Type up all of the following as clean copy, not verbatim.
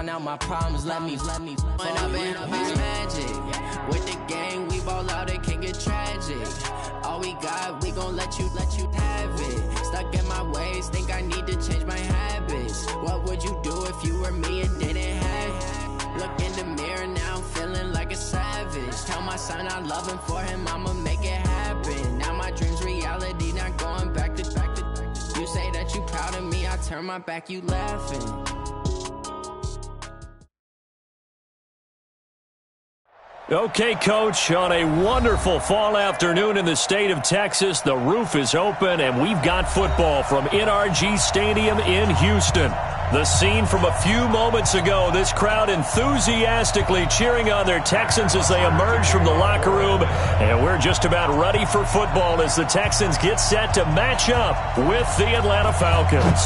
drown out my problems. Let me. When I've been magic. With the gang, we ball out, it can get tragic. All we got, we gon' let you have it. Stuck in my ways, think I need to change my habits. What would you do if you were me and didn't have it? Look in the mirror now, I'm feeling like a savage. Tell my son I love him, for him I'ma make it happen. Now my dream's reality, not going back to. You say that you proud of me, I turn my back, you laughing. Okay, Coach, on a wonderful fall afternoon in the state of Texas, the roof is open, and we've got football from NRG Stadium in Houston. The scene from a few moments ago, this crowd enthusiastically cheering on their Texans as they emerge from the locker room, and we're just about ready for football as the Texans get set to match up with the Atlanta Falcons.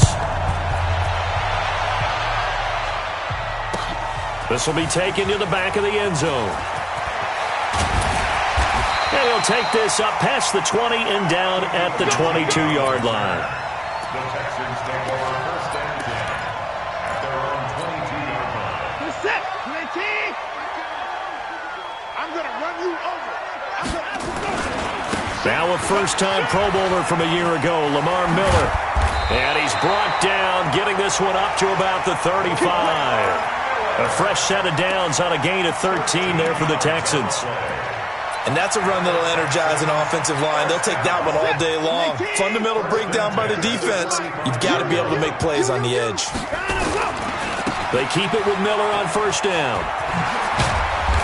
This will be taken to the back of the end zone. And he'll take this up past the 20 and down at the 22-yard line. The Texans take over first and 10 at their own 22-yard line. Set, Clinty! I'm going to run you over. Now a first-time Pro Bowler from a year ago, Lamar Miller. And he's brought down, getting this one up to about the 35. A fresh set of downs on a gain of 13 there for the Texans. And that's a run that'll energize an offensive line. They'll take that one all day long. Fundamental breakdown by the defense. You've got to be able to make plays on the edge. They keep it with Miller on first down.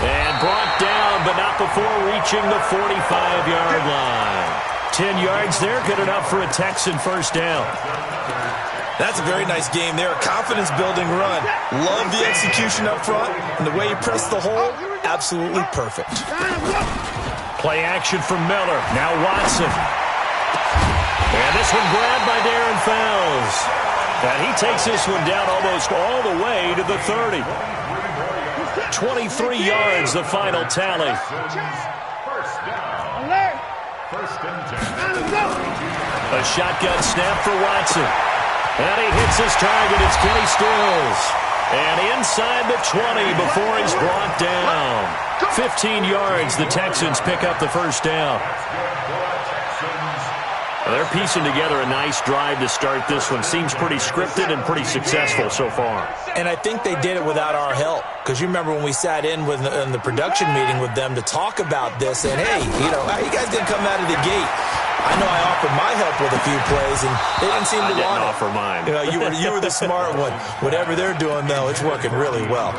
And brought down, but not before reaching the 45-yard line. 10 yards there, good enough for a Texan first down. That's a very nice game there. A confidence-building run. Love the execution up front. And the way he pressed the hole, absolutely perfect. Play action from Miller. Now Watson. And this one grabbed by Darren Fells. And he takes this one down almost all the way to the 30. 23 yards, the final tally. First down. First and 10. A shotgun snap for Watson. And he hits his target. It's Kenny Stills. And inside the 20 before he's brought down. 15 yards, the Texans pick up the first down. They're piecing together a nice drive to start this one. Seems pretty scripted and pretty successful so far. And I think they did it without our help. Because you remember when we sat in the production meeting with them to talk about this, and hey, how you guys going to come out of the gate? I know I offered my help with a few plays, and they didn't seem to want it. Offer mine. You were the smart one. Whatever they're doing, though, it's working really well.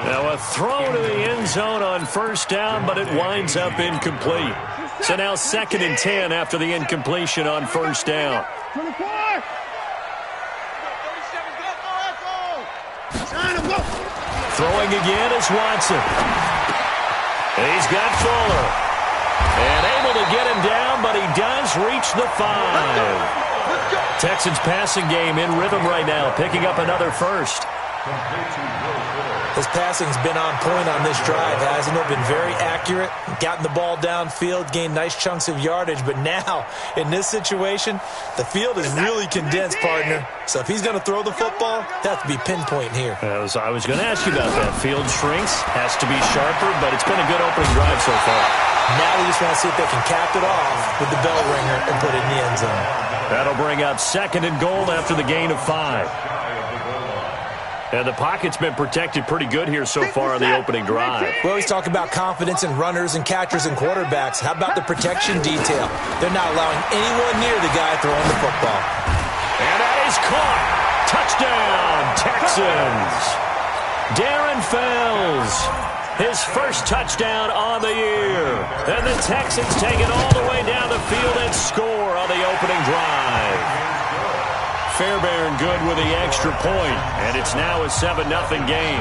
Now a throw to the end zone on first down, but it winds up incomplete. So now 2nd and 10 after the incompletion on first down. 24! Throwing again is Watson. He's got Fuller. And able to get him down, but he does reach the 5. Texans passing game in rhythm right now, picking up another first. His passing's been on point on this drive, hasn't it? Been very accurate, gotten the ball downfield, gained nice chunks of yardage, but now, in this situation, the field is really condensed, partner. So if he's going to throw the football, he'll have to be pinpoint here. I was going to ask you about that. Field shrinks, has to be sharper, but it's been a good opening drive so far. Now we just want to see if they can cap it off with the bell ringer and put it in the end zone. That'll bring up 2nd and goal after the gain of 5. And the pocket's been protected pretty good here so far on the opening drive. We always talk about confidence in runners and catchers and quarterbacks. How about the protection detail? They're not allowing anyone near the guy throwing the football. And that is caught. Touchdown, Texans. Darren Fells, his first touchdown on the year. And the Texans take it all the way down the field and score on the opening drive. Fairbairn good with the extra point, and it's now a 7-0 game.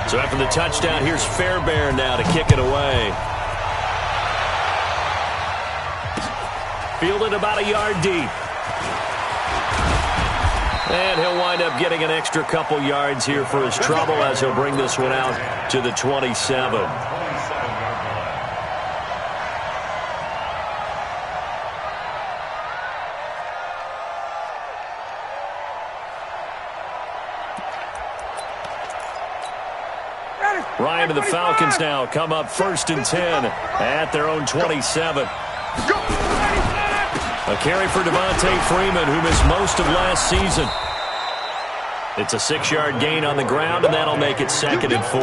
So after the touchdown, here's Fairbairn now to kick it away. Fielded about a yard deep. And he'll wind up getting an extra couple yards here for his trouble as he'll bring this one out to the 27. Ryan and the Falcons now come up 1st and 10 at their own 27. A carry for Devontae Freeman, who missed most of last season. It's a 6-yard gain on the ground, and that'll make it 2nd and 4.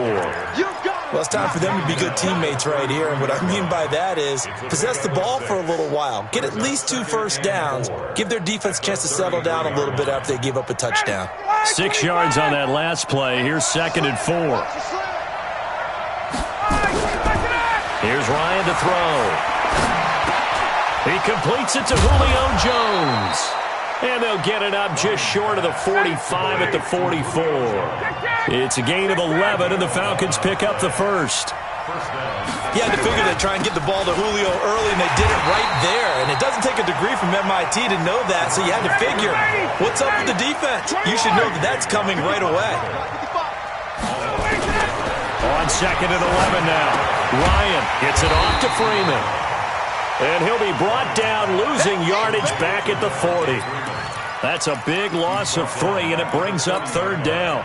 Well, it's time for them to be good teammates right here. And what I mean by that is possess the ball for a little while. Get at least 2 first downs. Give their defense a chance to settle down a little bit after they give up a touchdown. 6 yards on that last play. Here's 2nd and 4. Here's Ryan to throw. He completes it to Julio Jones. And they'll get it up just short of the 45 at the 44. It's a gain of 11, and the Falcons pick up the first. You had to figure they'd try and get the ball to Julio early, and they did it right there. And it doesn't take a degree from MIT to know that, so you had to figure, what's up with the defense? You should know that that's coming right away. On 2nd and 11 now. Ryan gets it off to Freeman. And he'll be brought down, losing yardage back at the 40. That's a big loss of 3, and it brings up 3rd down.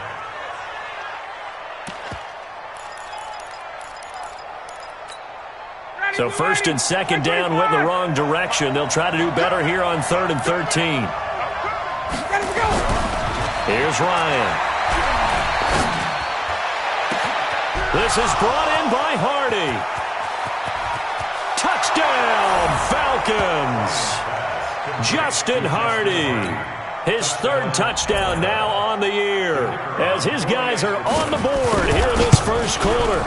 So 1st and 2nd down went the wrong direction. They'll try to do better here on 3rd and 13. Here's Ryan. This is brought in by Hardy. Touchdown, Falcons. Justin Hardy. His 3rd touchdown now on the year as his guys are on the board here in this first quarter.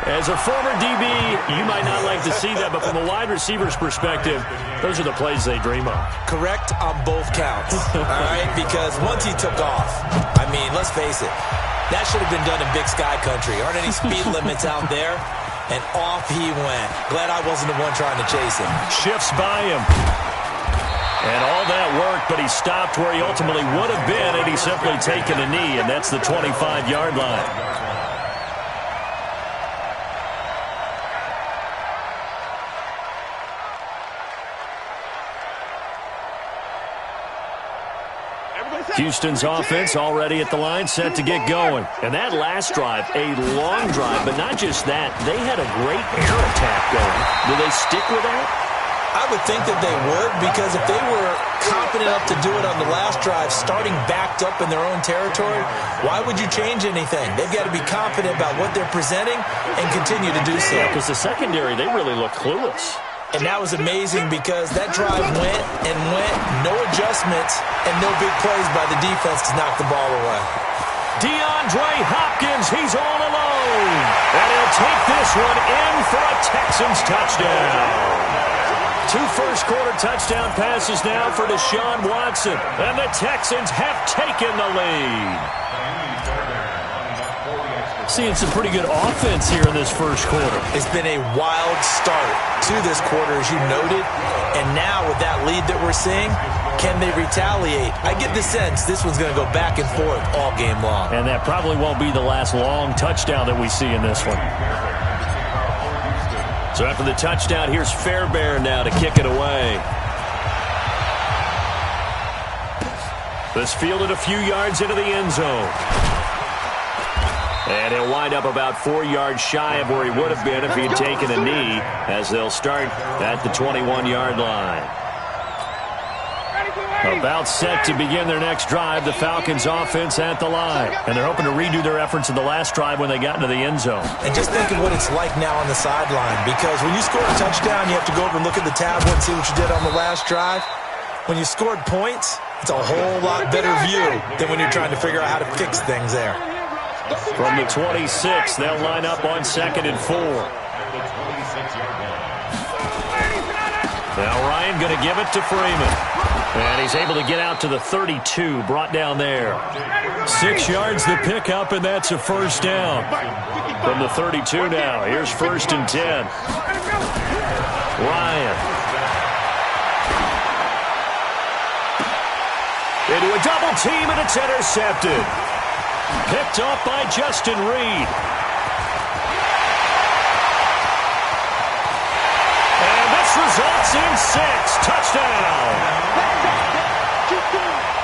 As a former DB, you might not like to see that, but from a wide receiver's perspective, those are the plays they dream of. Correct on both counts, all right? Because once he took off, I mean, let's face it, that should have been done in Big Sky Country. Aren't any speed limits out there? And off he went. Glad I wasn't the one trying to chase him. Shifts by him. And all that worked, but he stopped where he ultimately would have been, and he's simply taken a knee, and that's the 25-yard line. Houston's offense already at the line, set to get going. And that last drive, a long drive, but not just that. They had a great air attack going. Do they stick with that? I would think that they would, because if they were confident enough to do it on the last drive, starting backed up in their own territory, why would you change anything? They've got to be confident about what they're presenting and continue to do so. Yeah, because the secondary, they really look clueless. And that was amazing because that drive went and went, no adjustments, and no big plays by the defense to knock the ball away. DeAndre Hopkins, he's all alone. And he'll take this one in for a Texans touchdown. 2 first-quarter touchdown passes now for Deshaun Watson. And the Texans have taken the lead. Seeing some pretty good offense here in this first quarter. It's been a wild start to this quarter, as you noted. And now with that lead that we're seeing, can they retaliate? I get the sense this one's going to go back and forth all game long. And that probably won't be the last long touchdown that we see in this one. So after the touchdown, here's Fairbairn now to kick it away. This fielded a few yards into the end zone. And he'll wind up about 4 yards shy of where he would have been if he had taken a knee, as they'll start at the 21-yard line. About set to begin their next drive, the Falcons offense at the line. And they're hoping to redo their efforts in the last drive when they got into the end zone. And just think of what it's like now on the sideline, because when you score a touchdown, you have to go over and look at the tablet and see what you did on the last drive. When you scored points, it's a whole lot better view than when you're trying to figure out how to fix things there. From the 26, they'll line up on 2nd and 4. Now Ryan going to give it to Freeman. And he's able to get out to the 32, brought down there. 6 yards the pickup, and that's a first down. From the 32 now, here's 1st and 10. Ryan. Into a double team, and it's intercepted. Picked off by Justin Reed. And this results in 6. Touchdown.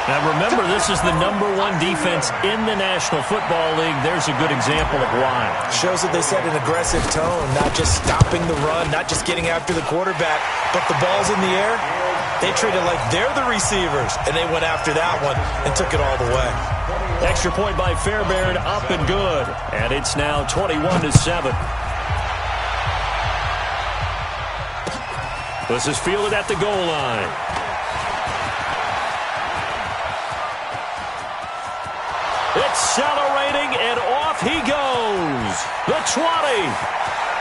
Now remember, this is the #1 defense in the National Football League. There's a good example of why. Shows that they set an aggressive tone, not just stopping the run, not just getting after the quarterback, but the ball's in the air. They treat it like they're the receivers, and they went after that one and took it all the way. Extra point by Fairbairn, up and good. And it's now 21-7. This is fielded at the goal line. Accelerating, and off he goes. The 20.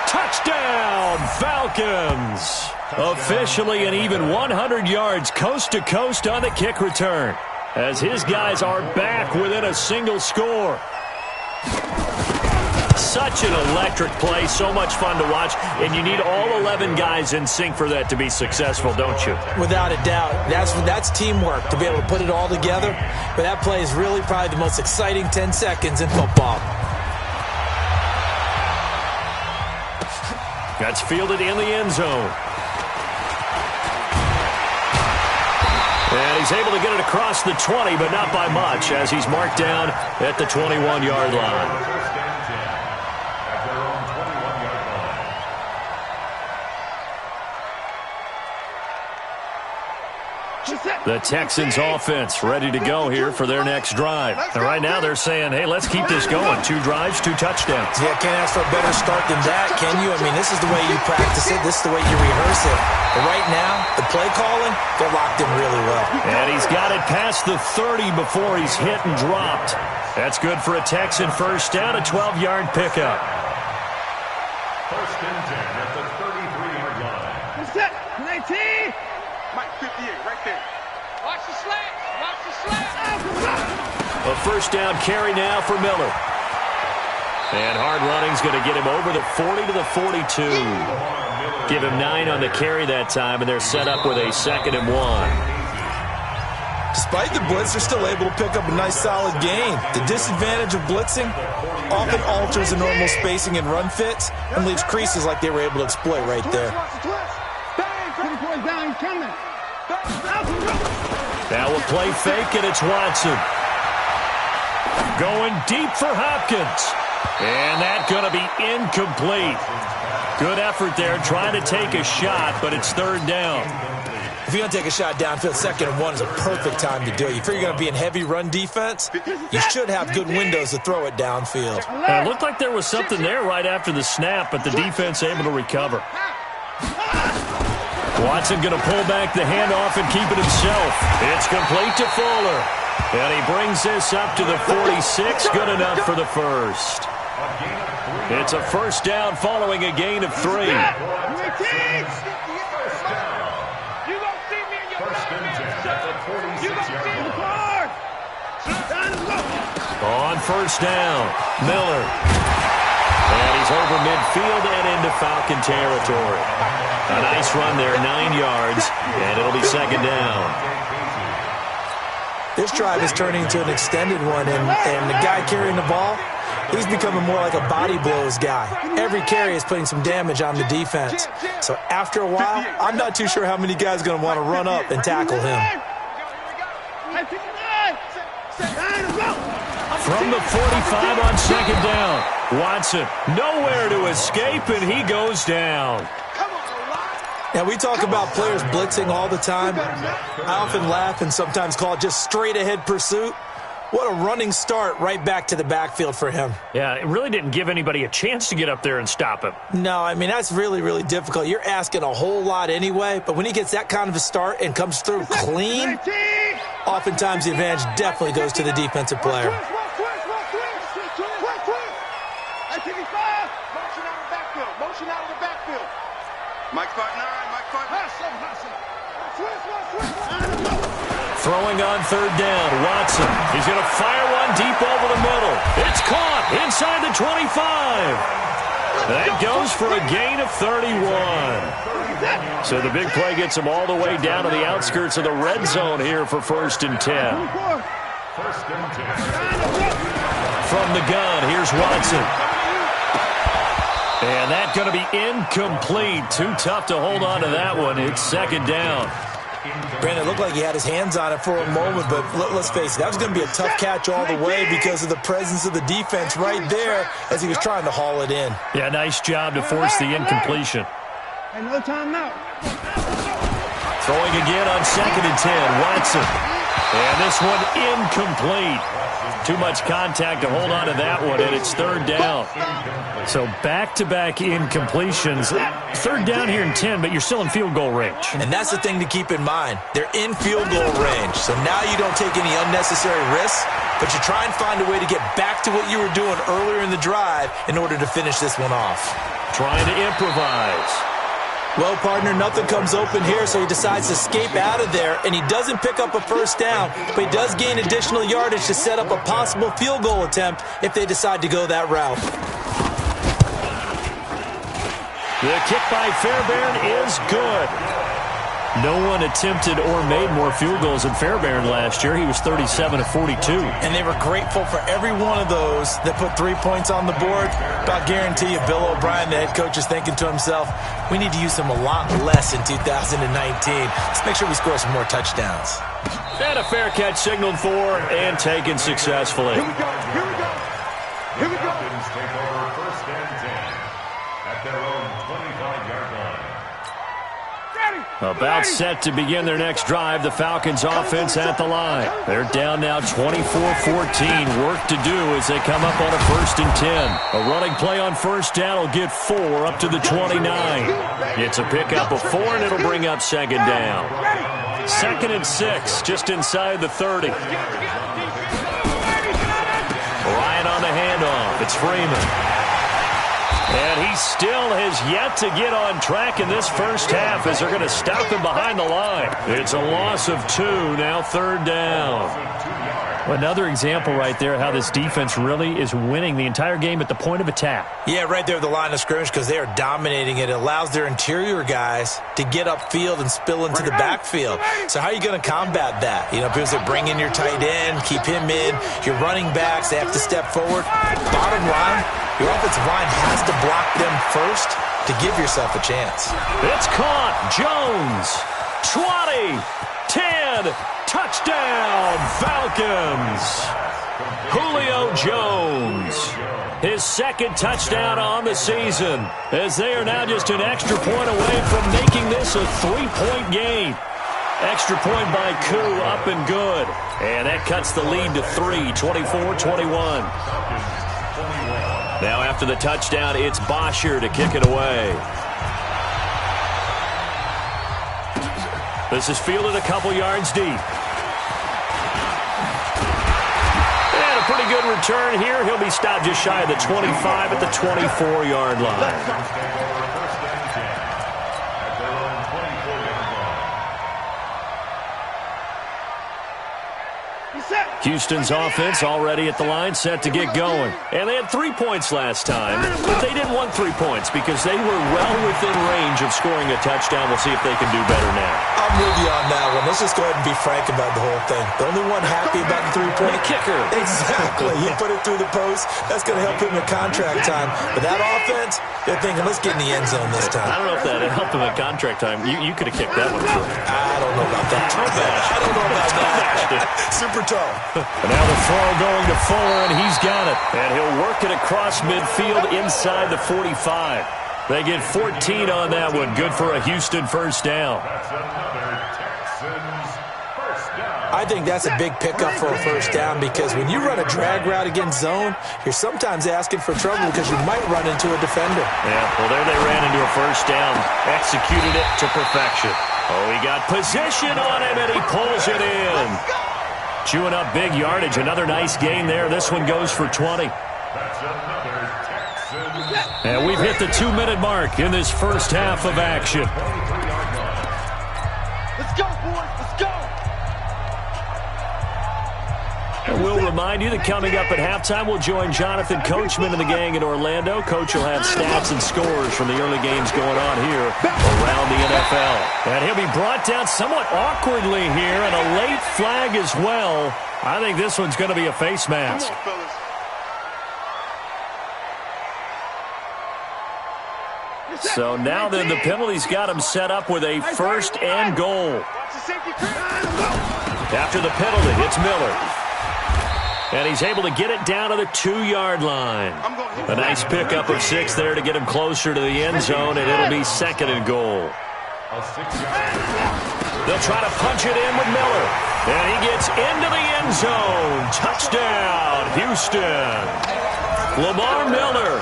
Touchdown, Falcons. Officially an even 100 yards coast to coast on the kick return, as his guys are back within a single score. Such an electric play, so much fun to watch, and you need all 11 guys in sync for that to be successful, don't you? Without a doubt. That's teamwork, to be able to put it all together. But that play is really probably the most exciting 10 seconds in football. That's fielded in the end zone. And he's able to get it across the 20, but not by much, as he's marked down at the 21-yard line. The Texans offense ready to go here for their next drive. And right now they're saying, hey, let's keep this going. 2 drives, 2 touchdowns. Yeah, can't ask for a better start than that, can you? I mean, this is the way you practice it. This is the way you rehearse it. But right now, the play calling, they're locked in really well. And he's got it past the 30 before he's hit and dropped. That's good for a Texan first down, a 12-yard pickup. First and 10 at the 33-yard line. Set, 19. Mike, 58, right there. Watch the slant. Watch the slant. A first down carry now for Miller. And hard running's going to get him over the 40 to the 42. Give him 9 on the carry that time, and they're set up with a 2nd and 1. Despite the blitz, they're still able to pick up a nice, solid gain. The disadvantage of blitzing often alters the normal spacing and run fits and leaves creases like they were able to exploit right there. Now a play fake, and it's Watson. Going deep for Hopkins. And that's going to be incomplete. Good effort there, trying to take a shot, but it's 3rd down. If you're going to take a shot downfield, 2nd and 1 is a perfect time to do it. You figure you're going to be in heavy run defense, you should have good windows to throw it downfield. And it looked like there was something there right after the snap, but the defense able to recover. Watson going to pull back the handoff and keep it himself. It's complete to Fuller. And he brings this up to the 46. Good enough for the first. It's a first down following a gain of 3. On first down, Miller. And he's over midfield and into Falcon territory. A nice run there, 9 yards, and it'll be 2nd down. This drive is turning into an extended one, and the guy carrying the ball, he's becoming more like a body blows guy. Every carry is putting some damage on the defense. So after a while, I'm not too sure how many guys are going to want to run up and tackle him. From the 45 on 2nd down, Watson nowhere to escape, and he goes down. Now, we talk about players blitzing all the time. I often laugh and sometimes call it just straight-ahead pursuit. What a running start right back to the backfield for him. Yeah, it really didn't give anybody a chance to get up there and stop him. No, I mean, that's really, really difficult. You're asking a whole lot anyway, but when he gets that kind of a start and comes through clean, oftentimes the advantage definitely goes to the defensive player. Throwing on 3rd down, Watson. He's going to fire one deep over the middle. It's caught inside the 25. That goes for a gain of 31. So the big play gets him all the way down to the outskirts of the red zone here for 1st and 10. From the gun, here's Watson. And that's going to be incomplete. Too tough to hold on to that one. It's 2nd down. Brandon, it looked like he had his hands on it for a moment, but let's face it, that was going to be a tough catch all the way because of the presence of the defense right there as he was trying to haul it in. Yeah, nice job to force the incompletion. And no time out. Throwing again on 2nd and 10, Watson. And this one incomplete. Too much contact to hold on to that one, and it's 3rd down. So back-to-back incompletions. 3rd down here in 10, but you're still in field goal range. And that's the thing to keep in mind. They're in field goal range. So now you don't take any unnecessary risks, but you try and find a way to get back to what you were doing earlier in the drive in order to finish this one off. Trying to improvise. Well, partner, nothing comes open here, so he decides to escape out of there, and he doesn't pick up a 1st down, but he does gain additional yardage to set up a possible field goal attempt if they decide to go that route. The kick by Fairbairn is good. No one attempted or made more field goals than Fairbairn last year. He was 37 of 42. And they were grateful for every one of those that put 3 points on the board. But I'll guarantee you, Bill O'Brien, the head coach, is thinking to himself, we need to use them a lot less in 2019. Let's make sure we score some more touchdowns. And a fair catch signaled for and taken successfully. Here we go. Here we go. Here we go. Falcons take over 1st and 10 at their own 25-yard line. About set to begin their next drive, the Falcons offense at the line. They're down now 24-14. Work to do as they come up on a 1st and 10. A running play on 1st down will get 4 up to the 29. It's a pickup of 4, and it'll bring up 2nd down. 2nd and 6, just inside the 30. Ryan on the handoff. It's Freeman. And he still has yet to get on track in this first half as they're going to stop him behind the line. It's a loss of 2, now 3rd down. Another example right there how this defense really is winning the entire game at the point of attack. Yeah, right there at the line of scrimmage because they are dominating it. It allows their interior guys to get upfield and spill into the backfield. So how are you going to combat that? You know, because they bring in your tight end, keep him in. Your running backs, they have to step forward. Bottom line, your offensive line has to block them first to give yourself a chance. It's caught. Jones. 20. 10. Touchdown, Falcons. Julio Jones. His 2nd touchdown on the season as they are now just an extra point away from making this a 3-point game. Extra point by Koo, up and good. And that cuts the lead to 3, 24-21. Now after the touchdown, it's Bosher to kick it away. This is fielded a couple yards deep. And a pretty good return here. He'll be stopped just shy of the 25 at the 24-yard line. Houston's offense already at the line, set to get going. And they had 3 points last time, but they didn't want 3 points because they were well within range of scoring a touchdown. We'll see if they can do better now. I'm with you on that one. Let's just go ahead and be frank about the whole thing. The only one happy about the 3-point kicker. Exactly. He put it through the post. That's going to help him in contract time. But that offense, they're thinking, let's get in the end zone this time. I don't know if that helped him at contract time. You could have kicked that one through. I don't know about that. I don't know about that. Super tall. And now the throw going to Fuller, and he's got it. And he'll work it across midfield inside the 45. They get 14 on that one. Good for a Houston 1st down. That's another Texans 1st down. I think that's a big pickup for a 1st down because when you run a drag route against zone, you're sometimes asking for trouble because you might run into a defender. Yeah, well, there they ran into a 1st down. Executed it to perfection. Oh, he got position on him, and he pulls it in. Chewing up big yardage. Another nice gain there. This one goes for 20. That's another Texans. And we've hit the 2-minute mark in this first half of action. Let's go, boys. Let's go. And we'll remind you that coming up at halftime, we'll join Jonathan Coachman and the gang in Orlando. Coach will have stats and scores from the early games going on here around the NFL. And he'll be brought down somewhat awkwardly here, and a late flag as well. I think this one's going to be a face mask. Come on, fellas. Let's So now then the penalty's got him set up with a 1st and goal. After the penalty, it's Miller. And he's able to get it down to the 2-yard line. A nice pickup of 6 there to get him closer to the end zone, and it'll be 2nd and goal. They'll try to punch it in with Miller. And he gets into the end zone. Touchdown, Houston. Lamar Miller,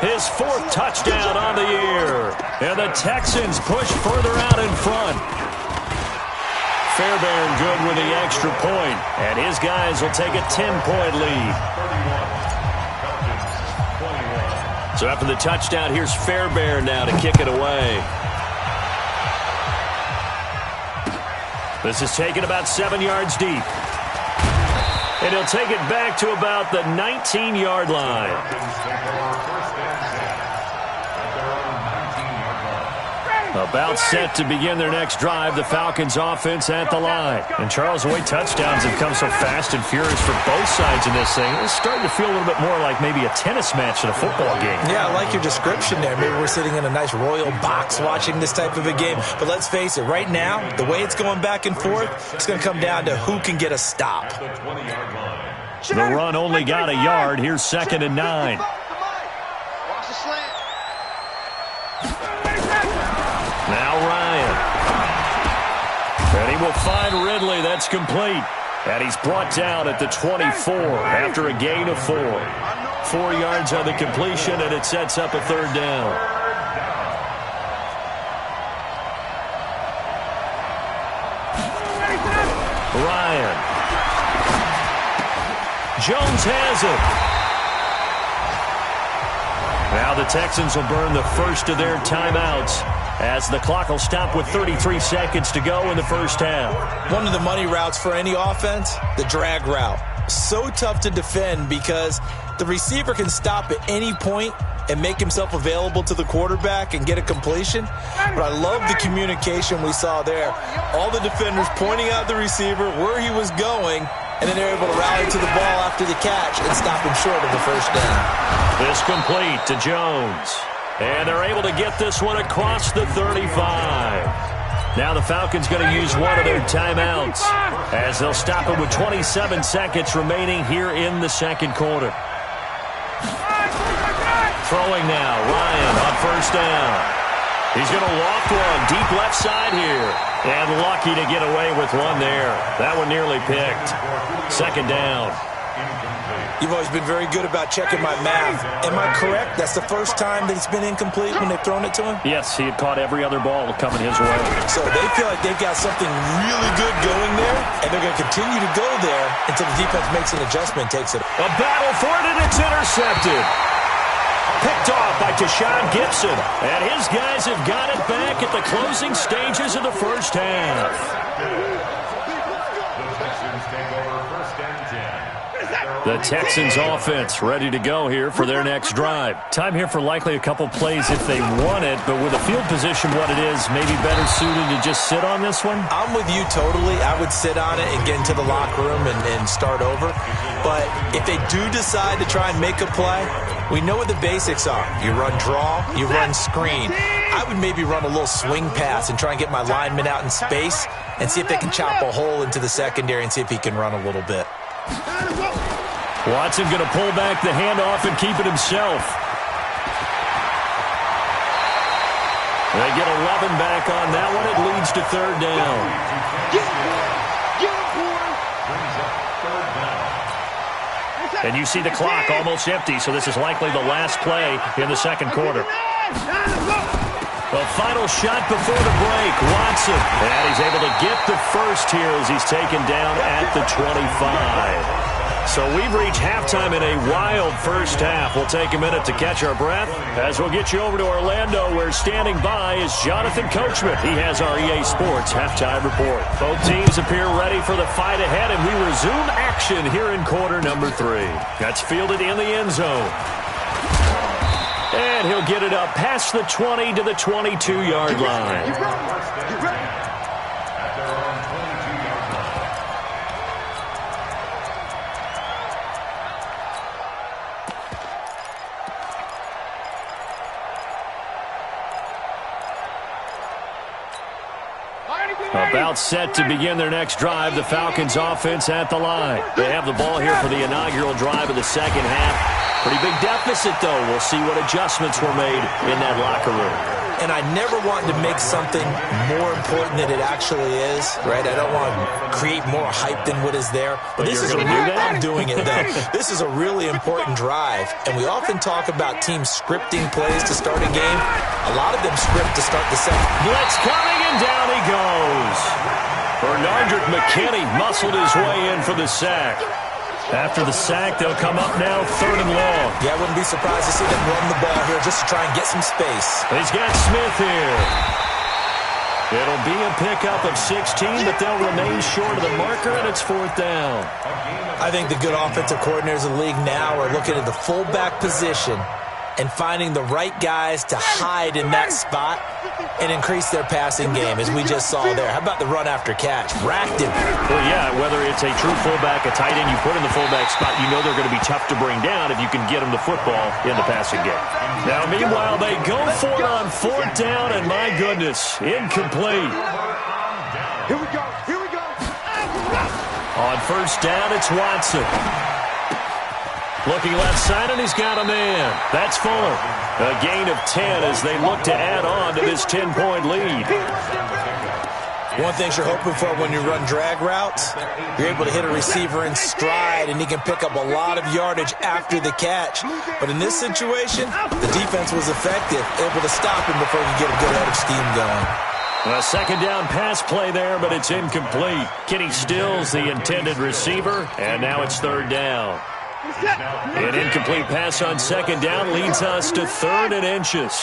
his 4th touchdown on the year. And the Texans push further out in front. Fairbairn good with the extra point. And his guys will take a 10-point lead. So after the touchdown, here's Fairbairn now to kick it away. This is taken about 7 yards deep. And he'll take it back to about the 19-yard line. About set to begin their next drive, the Falcons offense at the line. And Charles, the way touchdowns have come so fast and furious for both sides in this thing, it's starting to feel a little bit more like maybe a tennis match than a football game. Yeah, I like your description there. Maybe we're sitting in a nice royal box watching this type of a game. But let's face it, right now, the way it's going back and forth, it's going to come down to who can get a stop. The run only got a yard. Here's 2nd and 9. Now Ryan. And he will find Ridley. That's complete. And he's brought down at the 24 after a gain of 4. 4 yards on the completion, and it sets up a 3rd down. Ryan. Jones has it. Now the Texans will burn the first of their timeouts as the clock will stop with 33 seconds to go in the first half. One of the money routes for any offense, the drag route. So tough to defend because the receiver can stop at any point and make himself available to the quarterback and get a completion. But I love the communication we saw there. All the defenders pointing out the receiver, where he was going, and then they're able to rally to the ball after the catch and stop him short of the first down. This complete to Jones. And they're able to get this one across the 35. Now the Falcons going to use one of their timeouts as they'll stop it with 27 seconds remaining here in the second quarter. Throwing now, Ryan on first down. He's going to loft one deep left side here. And lucky to get away with one there. That one nearly picked. 2nd down. You've always been very good about checking my math. Am I correct? That's the first time that it's been incomplete when they've thrown it to him? Yes, he had caught every other ball coming his way. So they feel like they've got something really good going there, and they're going to continue to go there until the defense makes an adjustment, takes it. A battle for it, and it's intercepted. Picked off by Tashawn Gibson. And his guys have got it back at the closing stages of the first half. The Texans offense ready to go here for their next drive. Time here for likely a couple plays if they want it, but with the field position what it is, maybe better suited to just sit on this one? I'm with you totally. I would sit on it and get into the locker room and start over. But if they do decide to try and make a play, we know what the basics are. You run draw, you run screen. I would maybe run a little swing pass and try and get my lineman out in space and see if they can chop a hole into the secondary and see if he can run a little bit. Watson going to pull back the handoff and keep it himself. They get 11 back on that one. It leads to 3rd down. And you see the clock almost empty, so this is likely the last play in the second quarter. The final shot before the break, Watson. And he's able to get the first here as he's taken down at the 25. So we've reached halftime in a wild first half. We'll take a minute to catch our breath as we'll get you over to Orlando, where standing by is Jonathan Coachman. He has our EA Sports halftime report. Both teams appear ready for the fight ahead, and we resume action here in quarter number 3. That's fielded in the end zone. And he'll get it up past the 20 to the 22-yard line. About set to begin their next drive. The Falcons offense at the line. They have the ball here for the inaugural drive of the second half. Pretty big deficit, though. We'll see what adjustments were made in that locker room. And I never want to make something more important than it actually is, right? I don't want to create more hype than what is there. But this is a I'm doing it, though. This is a really important drive. And we often talk about teams scripting plays to start a game. A lot of them script to start the second. Blitz coming, and down he goes. Bernardrick McKinney muscled his way in for the sack. After the sack, they'll come up now 3rd and long. Yeah, I wouldn't be surprised to see them run the ball here just to try and get some space. He's got Smith here. It'll be a pickup of 16, but they'll remain short of the marker, and it's 4th down. I think the good offensive coordinators in the league now are looking at the fullback position and finding the right guys to hide in that spot and increase their passing game, as we just saw there. How about the run after catch? Racked him. Well, yeah, whether it's a true fullback, a tight end you put in the fullback spot, you know they're going to be tough to bring down if you can get them the football in the passing game. Now, meanwhile, they go for it on 4th down, and my goodness, incomplete. Here we go. Here we go. On 1st down, it's Watson. Looking left side, and he's got a man. That's Fuller. A gain of 10 as they look to add on to this 10-point lead. One thing you're hoping for when you run drag routes, you're able to hit a receiver in stride, and he can pick up a lot of yardage after the catch. But in this situation, the defense was effective, able to stop him before you get a good head of steam going. A 2nd down pass play there, but it's incomplete. Kenny Stills, the intended receiver, and now it's 3rd down. An incomplete pass on 2nd down leads us to 3rd and inches.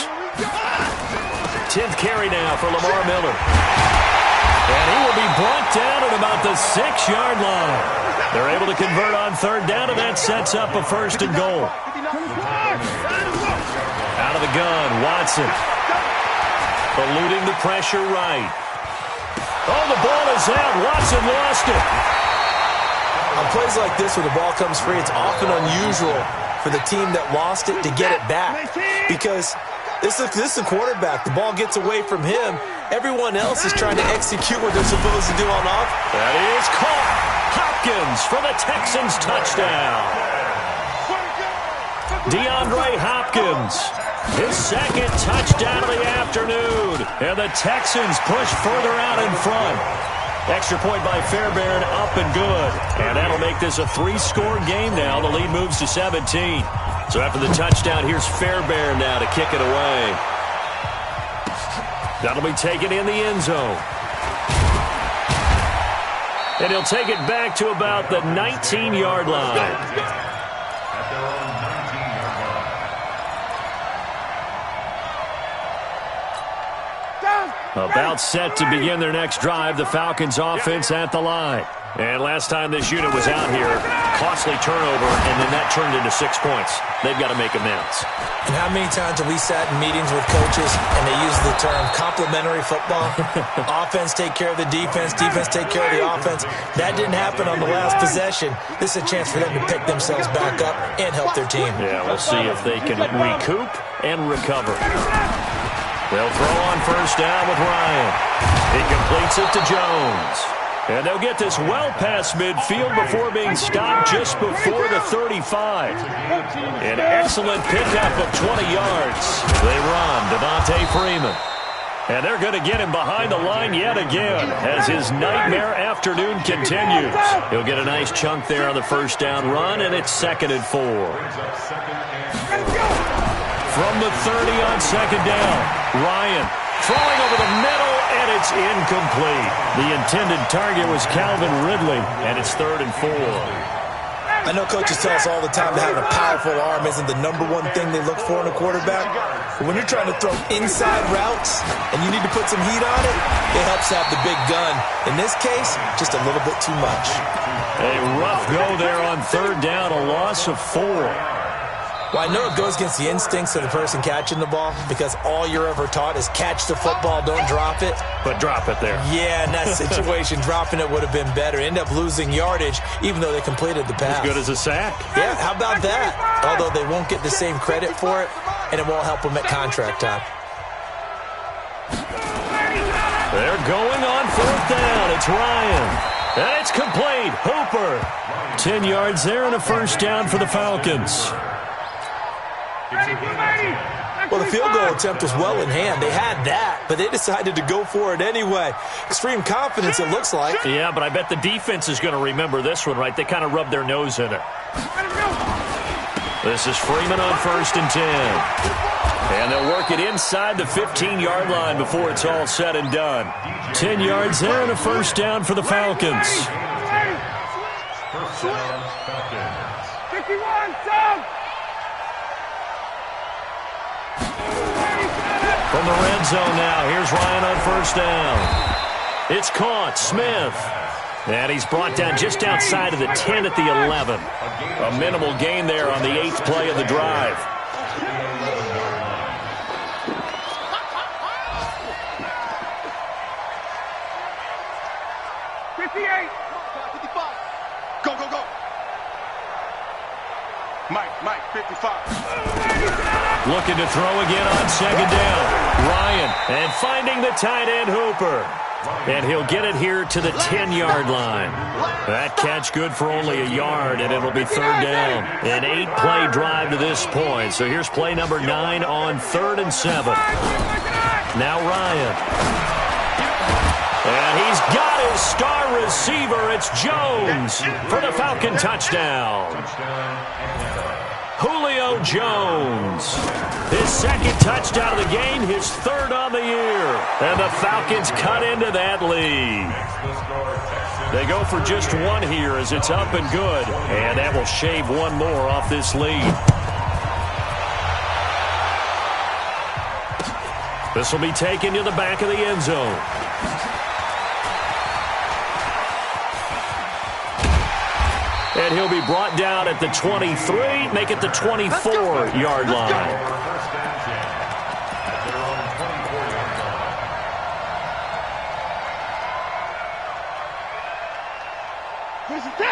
10th carry now for Lamar Miller. And he will be brought down at about the 6-yard line. They're able to convert on 3rd down, and that sets up a 1st and goal. Out of the gun, Watson. Eluding the pressure right. Oh, the ball is out. Watson lost it. On plays like this where the ball comes free, it's often unusual for the team that lost it to get it back. Because this is the quarterback. The ball gets away from him. Everyone else is trying to execute what they're supposed to do on offense. That is caught. Hopkins for the Texans touchdown. DeAndre Hopkins, his 2nd touchdown of the afternoon. And the Texans push further out in front. Extra point by Fairbairn, up and good. And that'll make this a 3-score game now. The lead moves to 17. So after the touchdown, here's Fairbairn now to kick it away. That'll be taken in the end zone. And he'll take it back to about the 19-yard line. About set to begin their next drive, the Falcons offense at the line. And last time this unit was out here, costly turnover, and then that turned into 6 points. They've got to make amends. And how many times have we sat in meetings with coaches and they use the term complementary football? Offense take care of the defense, defense take care of the offense. That didn't happen on the last possession. This is a chance for them to pick themselves back up and help their team. Yeah, we'll see if they can recoup and recover. They'll throw on 1st down with Ryan. He completes it to Jones. And they'll get this well past midfield before being stopped just before the 35. An excellent pickup of 20 yards. They run Devontae Freeman. And they're going to get him behind the line yet again as his nightmare afternoon continues. He'll get a nice chunk there on the 1st down run, and it's 2nd and 4. From the 30 on 2nd down, Ryan throwing over the middle, and it's incomplete. The intended target was Calvin Ridley, and it's 3rd and 4. I know coaches tell us all the time that having a powerful arm isn't the #1 thing they look for in a quarterback. But when you're trying to throw inside routes and you need to put some heat on it, it helps to have the big gun. In this case, just a little bit too much. A rough go there on 3rd down, a loss of 4. Well, I know it goes against the instincts of the person catching the ball because all you're ever taught is catch the football, don't drop it. But drop it there. Yeah, in that situation, dropping it would have been better. End up losing yardage, even though they completed the pass. As good as a sack. Yeah, how about that? Although they won't get the same credit for it, and it won't help them at contract time. There They're going on 4th down. It's Ryan. And it's complete. Hooper. 10 yards there and a first down for the Falcons. Well, the field goal attempt was well in hand. They had that, but they decided to go for it anyway. Extreme confidence, it looks like. Yeah, but I bet the defense is going to remember this one, right? They kind of rubbed their nose in it. This is Freeman on 1st and 10. And they'll work it inside the 15-yard line before it's all said and done. 10 yards there and a first down for the Falcons. First down, Falcons. 51, down. From the red zone now, here's Ryan on 1st down. It's caught. Smith. And he's brought down just outside of the 10 at the 11. A minimal gain there on the 8th play of the drive. Go, go, go. Mike, 55. Looking to throw again on 2nd down. Ryan, and finding the tight end Hooper. And he'll get it here to the 10-yard line. That catch good for only a yard, and it'll be 3rd down. An 8-play drive to this point. So here's play number 9 on 3rd and 7. Now Ryan. And he's got his star receiver. It's Jones for the Falcon touchdown. Julio Jones. His 2nd touchdown of the game, his 3rd on the year. And the Falcons cut into that lead. They go for just one here as it's up and good. And that will shave one more off this lead. This will be taken to the back of the end zone. And he'll be brought down at the 23, make it the 24-yard line.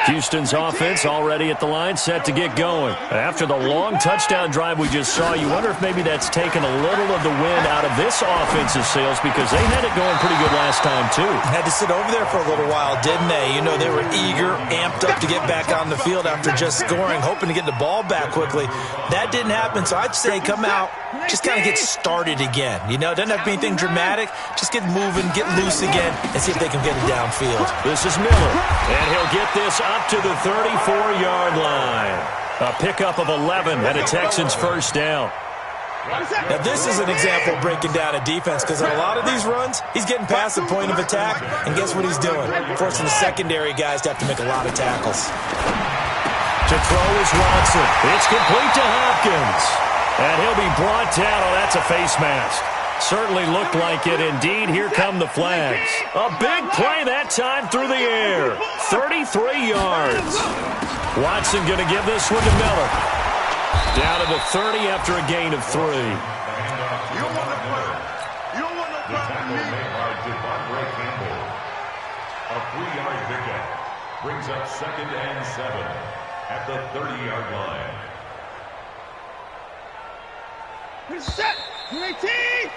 Houston's offense already at the line, set to get going. After the long touchdown drive we just saw, you wonder if maybe that's taken a little of the wind out of this offensive sails because they had it going pretty good last time, too. Had to sit over there for a little while, didn't they? You know, they were eager, amped up to get back on the field after just scoring, hoping to get the ball back quickly. That didn't happen, so I'd say come out, just kind of get started again. You know, it doesn't have to be anything dramatic. Just get moving, get loose again, and see if they can get it downfield. This is Miller, and he'll get this up to the 34-yard line. A pickup of 11 and a Texans first down. Now, this is an example of breaking down a defense because in a lot of these runs, he's getting past the point of attack, and guess what he's doing? Forcing the secondary guys to have to make a lot of tackles. To throw is Watson. It's complete to Hopkins. And he'll be brought down. Oh, that's a face mask. Certainly looked like it. Indeed, here come the flags. A big play that time through the air. 33 yards. Watson going to give this one to Miller. Down to the 30 after a gain of 3. You don't want to play. You don't want no problem with me. A 3-yard pickup brings up 2nd and 7 at the 30-yard line. Set. 18.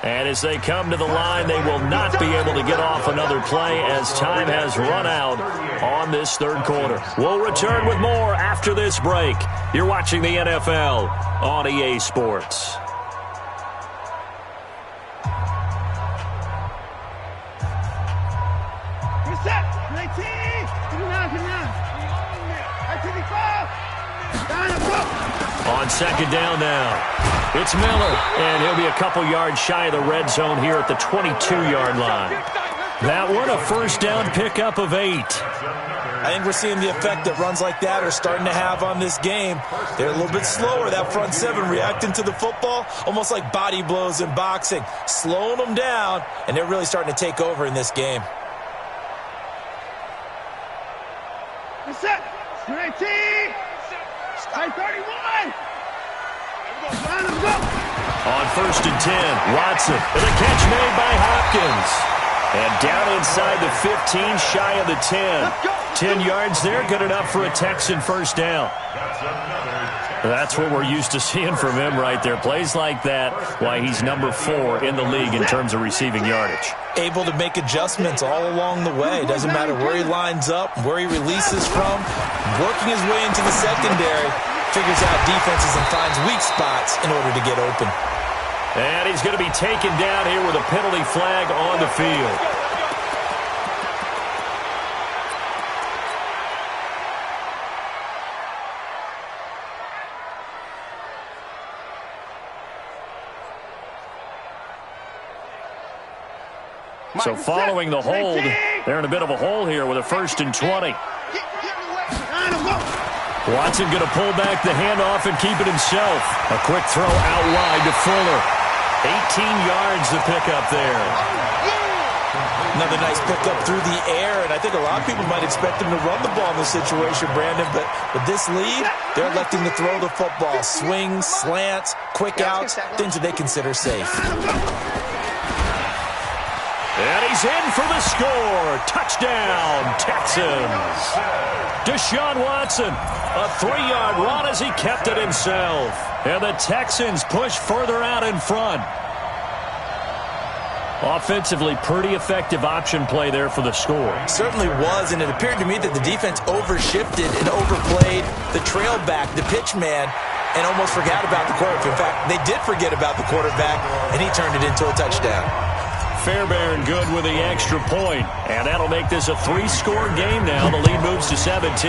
And as they come to the line, they will not be able to get off another play as time has run out on this 3rd quarter. We'll return with more after this break. You're watching the NFL on EA Sports. Set. 19. 59. 55. On 2nd down now. It's Miller, and he'll be a couple yards shy of the red zone here at the 22-yard line. That one, a first down pickup of 8. I think we're seeing the effect that runs like that are starting to have on this game. They're a little bit slower, that front 7 reacting to the football, almost like body blows in boxing, slowing them down, and they're really starting to take over in this game. Set. 19. 31. On 1st and 10, Watson, and a catch made by Hopkins. And down inside the 15, shy of the 10. 10 yards there, good enough for a Texan first down. That's another That's what we're used to seeing from him right there. Plays like that, why he's number 4 in the league in terms of receiving yardage. Able to make adjustments all along the way. Doesn't matter where he lines up, where he releases from. Working his way into the secondary. Figures out defenses and finds weak spots in order to get open. And he's going to be taken down here with a penalty flag on the field. So following the hold, they're in a bit of a hole here with a 1st and 20. Watson going to pull back the handoff and keep it himself. A quick throw out wide to Fuller. 18 yards to pick up there. Another nice pickup through the air, and I think a lot of people might expect him to run the ball in this situation, Brandon, but with this lead, they're electing to throw the football. Swings, slants, quick outs, things that they consider safe. And he's in for the score. Touchdown, Texans. Deshaun Watson, a 3-yard run as he kept it himself. And the Texans push further out in front. Offensively, pretty effective option play there for the score. Certainly was, and it appeared to me that the defense overshifted and overplayed the trail back, the pitch man, and almost forgot about the quarterback. In fact, they did forget about the quarterback, and he turned it into a touchdown. Fairbairn good with the extra point, and that'll make this a 3-score game now. The lead moves to 17.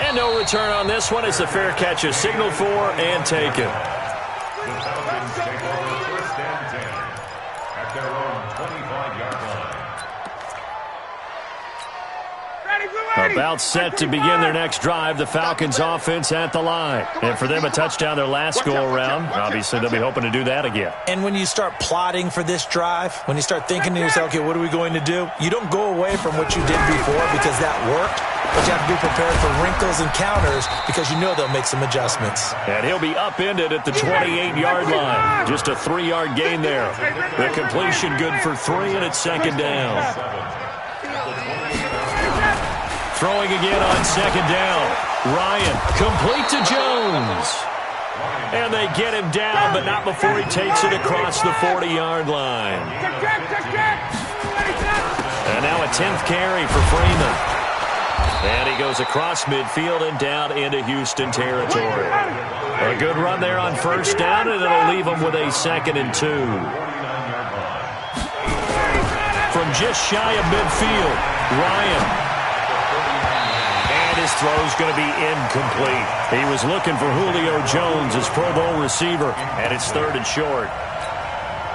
And no return on this one. It's a fair catch, a signal for, and taken. The Falcons take over 1st and 10 at their own 25-yard line. About set to begin their next drive. The Falcons offense at the line. And for them, a touchdown their last go-around. Obviously, they'll be hoping to do that again. And when you start plotting for this drive, when you start thinking to yourself, okay, what are we going to do? You don't go away from what you did before because that worked. But you have to be prepared for wrinkles and counters because you know they'll make some adjustments. And he'll be upended at the 28-yard line. Just a 3-yard gain there. The completion good for 3, and it's 2nd down. Throwing again on 2nd down. Ryan, complete to Jones. And they get him down, but not before he takes it across the 40-yard line. And now a 10th carry for Freeman. And he goes across midfield and down into Houston territory. A good run there on 1st down, and it'll leave him with a 2nd and 2. From just shy of midfield, Ryan. And his throw's going to be incomplete. He was looking for Julio Jones, his Pro Bowl receiver, and it's 3rd and short.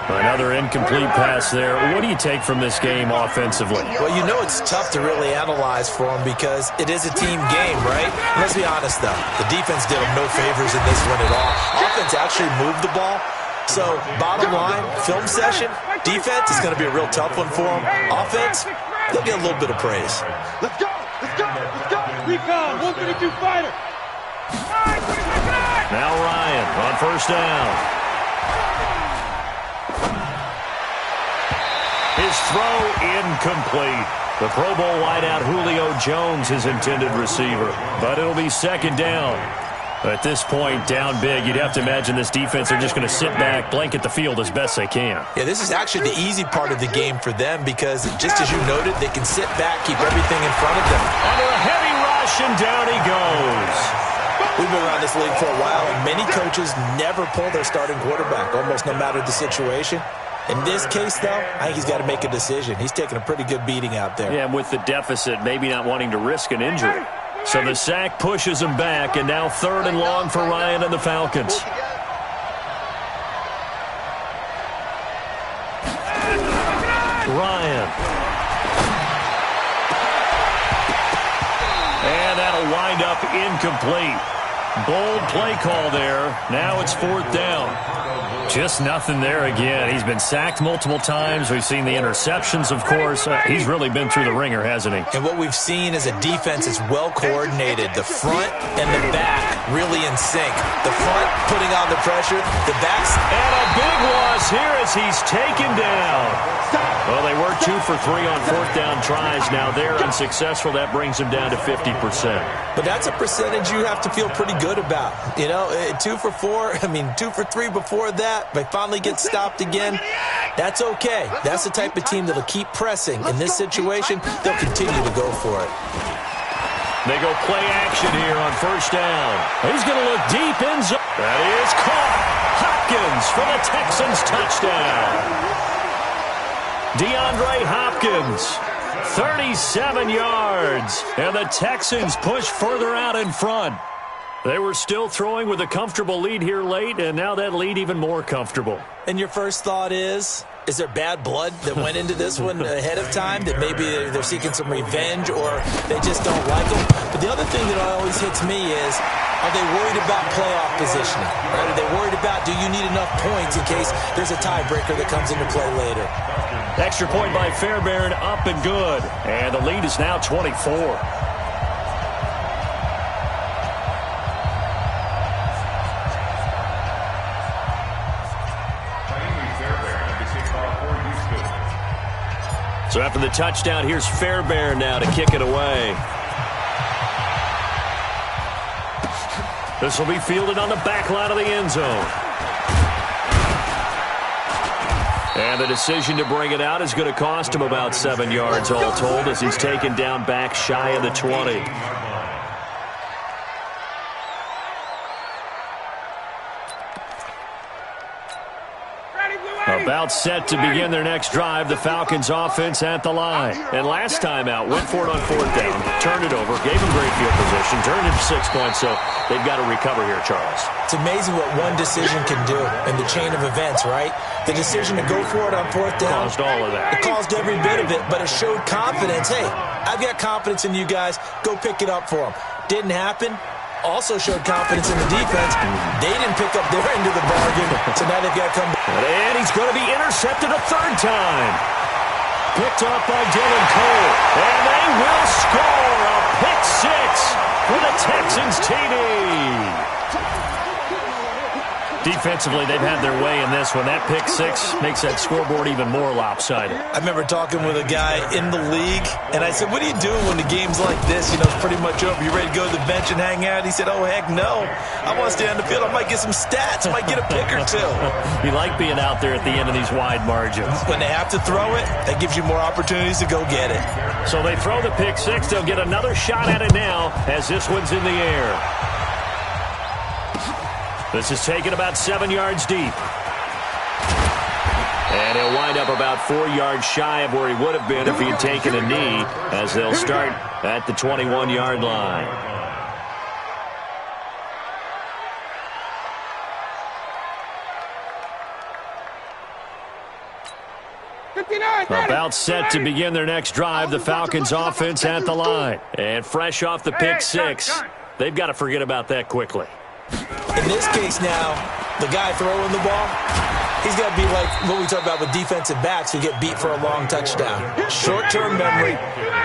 Another incomplete pass there. What do you take from this game offensively? Well, you know it's tough to really analyze for them because it is a team game, right? Let's be honest, though. The defense did them no favors in this one at all. Offense actually moved the ball. So, bottom line, film session, defense is going to be a real tough one for them. Offense, they'll get a little bit of praise. Let's go! Let's go! Let's go! Recon, 132 fighter. Now Ryan on 1st down. His throw incomplete. The Pro Bowl wideout Julio Jones, his intended receiver. But it'll be 2nd down. At this point, down big, you'd have to imagine this defense are just going to sit back, blanket the field as best they can. Yeah, this is actually the easy part of the game for them because, just as you noted, they can sit back, keep everything in front of them. Under a heavy rush, and down he goes. We've been around this league for a while, and many coaches never pull their starting quarterback, almost no matter the situation. In this case, though, I think he's got to make a decision. He's taking a pretty good beating out there. Yeah, and with the deficit, maybe not wanting to risk an injury. So the sack pushes him back, and now 3rd and long for Ryan and the Falcons. Ryan. And that'll wind up incomplete. Bold play call there. Now it's 4th down. Just nothing there again. He's been sacked multiple times. We've seen the interceptions, of course. He's really been through the ringer, hasn't he? And what we've seen is a defense is well coordinated. The front and the back really in sync. The front putting on the pressure. The back's... And a big loss here as he's taken down. Well, they were 2 for 3 on 4th down tries. Now they're unsuccessful. That brings them down to 50%. But that's a percentage you have to feel pretty good about. You know, 2 for 4, 2 for 3 before that. They finally get stopped again. That's okay. That's the type of team that'll keep pressing. In this situation, they'll continue to go for it. They go play action here on 1st down. He's going to look deep in zone. That is caught. Hopkins for the Texans touchdown. DeAndre Hopkins, 37 yards. And the Texans push further out in front. They were still throwing with a comfortable lead here late, and now that lead even more comfortable. And your first thought is there bad blood that went into this one ahead of time, that maybe they're seeking some revenge or they just don't like them? But the other thing that always hits me is, are they worried about playoff positioning? Right? Are they worried about, do you need enough points in case there's a tiebreaker that comes into play later? Extra point by Fairbairn, up and good. And the lead is now 24. So after the touchdown, here's Fairbairn now to kick it away. This will be fielded on the back line of the end zone. And the decision to bring it out is going to cost him about 7 yards all told as he's taken down back shy of the 20. About set to begin their next drive, the Falcons offense at the line. And last time out, went for it on 4th down, turned it over, gave them great field position, turned it to 6 points, so they've got to recover here, Charles. It's amazing what one decision can do in the chain of events, right? The decision to go for it on 4th down. Caused all of that. It caused every bit of it, but it showed confidence. Hey, I've got confidence in you guys. Go pick it up for them. Didn't happen. Also showed confidence in the defense. They didn't pick up their end of the bargain, so now they've got to come back. And he's going to be intercepted a 3rd time. Picked up by Dylan Cole. And they will score a pick 6 for the Texans TD. Defensively, they've had their way in this one. That pick 6 makes that scoreboard even more lopsided. I remember talking with a guy in the league, and I said, what do you do when the game's like this? You know, it's pretty much over. You ready to go to the bench and hang out? He said, oh, heck no. I want to stay on the field. I might get some stats. I might get a pick or two. You like being out there at the end of these wide margins. When they have to throw it, that gives you more opportunities to go get it. So they throw the pick 6. They'll get another shot at it now as this one's in the air. This is taken about 7 yards deep. And he'll wind up about 4 yards shy of where he would have been if he had taken a knee, as they'll start at the 21-yard line. About set to begin their next drive, the Falcons offense at the line. And fresh off the pick 6, they've got to forget about that quickly. In this case now, the guy throwing the ball, he's got to be like what we talk about with defensive backs who get beat for a long touchdown. Short-term memory,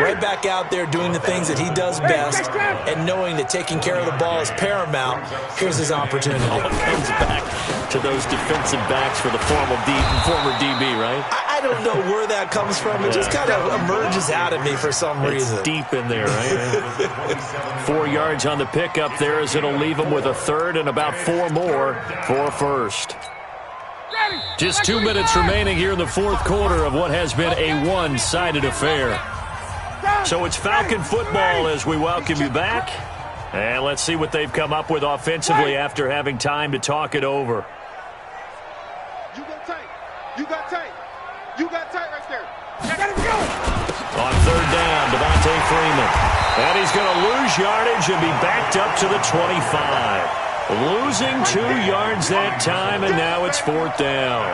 right back out there doing the things that he does best, and knowing that taking care of the ball is paramount. Here's his opportunity. All comes back to those defensive backs for the former DB, right? I don't know where that comes from. It just kind of emerges out of me for some reason. It's deep in there, right? 4 yards on the pickup there as it'll leave them with a 3rd and about 4 more for a 1st. Just 2 minutes remaining here in the 4th quarter of what has been a one-sided affair. So it's Falcon football as we welcome you back. And let's see what they've come up with offensively after having time to talk it over. You got tight. You got tight. You got tight right there. Let him go. On 3rd down, Devontae Freeman. And he's going to lose yardage and be backed up to the 25. Losing 2 yards that time, and now it's 4th down.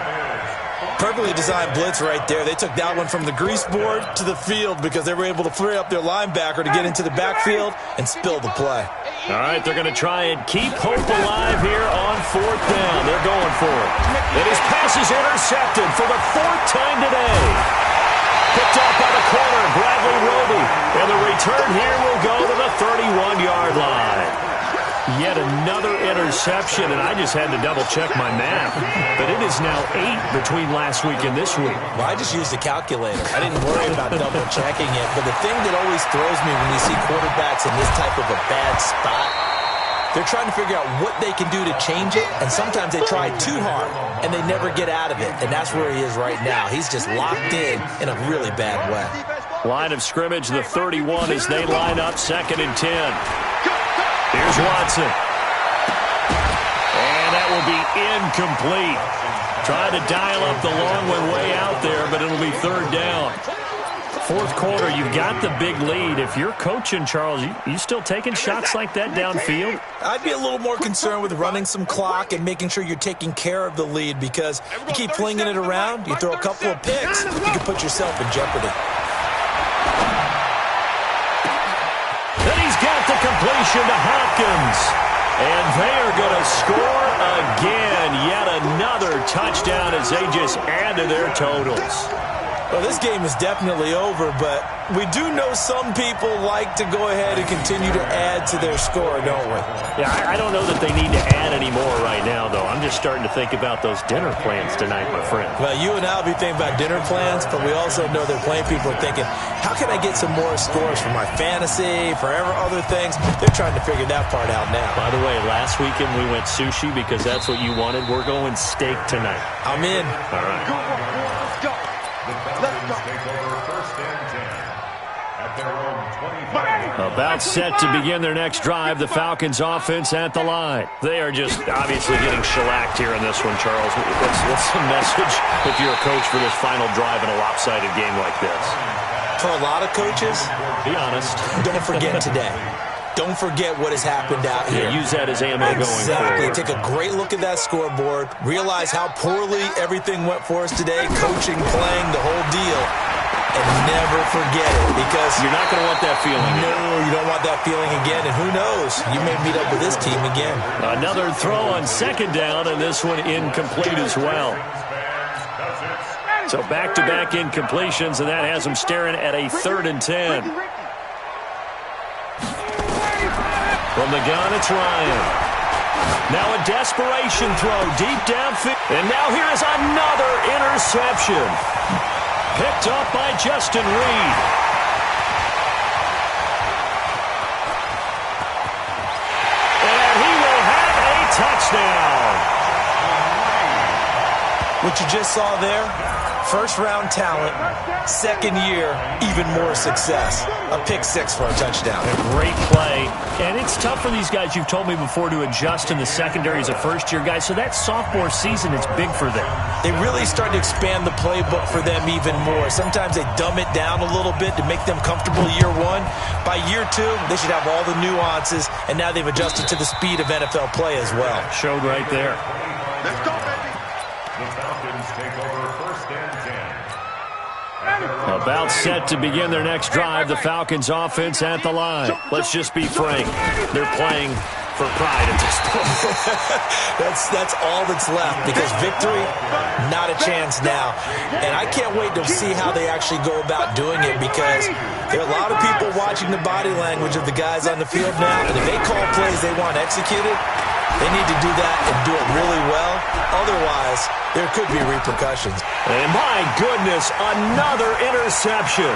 Perfectly designed blitz right there. They took that one from the grease board to the field because they were able to free up their linebacker to get into the backfield and spill the play. All right, they're going to try and keep hope alive here on 4th down. They're going for it. And his pass is intercepted for the 4th time today. Picked off by the corner, Bradley Roby. And the return here will go to the 31-yard line. Yet another interception, and I just had to double-check my math. But it is now 8 between last week and this week. Well, I just used a calculator. I didn't worry about double-checking it. But the thing that always throws me when you see quarterbacks in this type of a bad spot, they're trying to figure out what they can do to change it, and sometimes they try too hard, and they never get out of it. And that's where he is right now. He's just locked in a really bad way. Line of scrimmage, the 31, as they line up 2nd and 10. Here's Watson. And that will be incomplete. Try to dial up the long one way out there, but it'll be 3rd down. 4th quarter, you've got the big lead. If you're coaching, Charles, you still taking shots like that downfield? I'd be a little more concerned with running some clock and making sure you're taking care of the lead, because you keep flinging it around, you throw a couple of picks, you can put yourself in jeopardy. Then he's got the completion to Hopkins. And they are going to score again. Yet another touchdown as they just add to their totals. Well, this game is definitely over, but we do know some people like to go ahead and continue to add to their score, don't we? Yeah, I don't know that they need to add any more right now, though. I'm just starting to think about those dinner plans tonight, my friend. Well, you and I will be thinking about dinner plans, but we also know they're playing people are thinking, how can I get some more scores for my fantasy, for other things? They're trying to figure that part out now. By the way, last weekend we went sushi because that's what you wanted. We're going steak tonight. I'm in. All right. Let's go. The Falcons take over 1st and 10 at their own 25. About set to begin their next drive, the Falcons offense at the line. They are just obviously getting shellacked here in this one, Charles. What's the message if you're a coach for this final drive in a lopsided game like this? For a lot of coaches, be honest. Don't forget today. Don't forget what has happened out here. Yeah, use that as ammo going forward. Exactly. Take a great look at that scoreboard. Realize how poorly everything went for us today. Coaching, playing, the whole deal. And never forget it, because you're not going to want that feeling. No, you don't want that feeling again. And who knows? You may meet up with this team again. Another throw on 2nd down, and this one incomplete as well. So back-to-back incompletions, and that has them staring at a 3rd and 10. From the gun, it's Ryan. Now a desperation throw deep downfield. And now here is another interception. Picked up by Justin Reed. And he will have a touchdown. What you just saw there, first-round talent, 2nd year, even more success. A pick-6 for a touchdown. A great play. And it's tough for these guys, you've told me before, to adjust in the secondary as a first-year guy. So that sophomore season is big for them. They really start to expand the playbook for them even more. Sometimes they dumb it down a little bit to make them comfortable year 1. By year 2, they should have all the nuances, and now they've adjusted to the speed of NFL play as well. Showed right there. Let's go, baby. The Falcons take over 1st and 10. About set to begin their next drive, the Falcons offense at the line. Let's just be frank. They're playing for pride at this point. That's all that's left, because victory, not a chance now. And I can't wait to see how they actually go about doing it, because there are a lot of people watching the body language of the guys on the field now, and if they call plays they want executed, they need to do that and do it really well. Otherwise, there could be repercussions. And my goodness, another interception.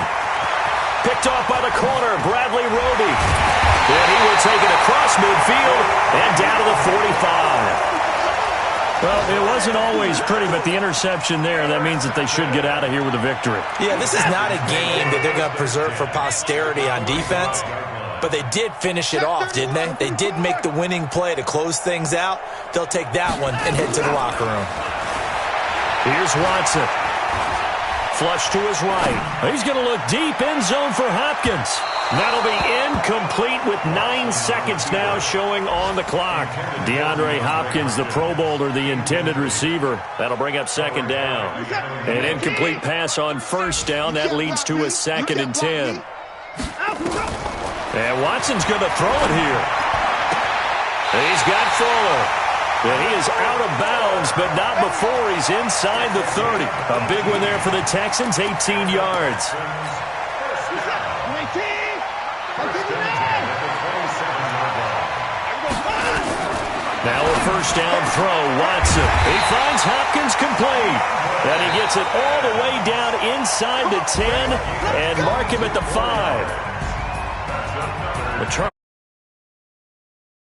Picked off by the corner, Bradley Roby. And he will take it across midfield and down to the 45. Well, it wasn't always pretty, but the interception there, that means that they should get out of here with a victory. Yeah, this is not a game that they're going to preserve for posterity on defense. But they did finish it off, didn't they? They did make the winning play to close things out. They'll take that one and head to the locker room. Here's Watson. Flush to his right. He's going to look deep, end zone for Hopkins. That'll be incomplete with 9 seconds now showing on the clock. DeAndre Hopkins, the Pro Bowler, the intended receiver. That'll bring up 2nd down. An incomplete pass on 1st down. That leads to a 2nd and 10. And Watson's going to throw it here. And he's got Fuller. And he is out of bounds, but not before he's inside the 30. A big one there for the Texans, 18 yards. Now a first down throw, Watson. He finds Hopkins complete. And he gets it all the way down inside the 10 and mark him at the 5.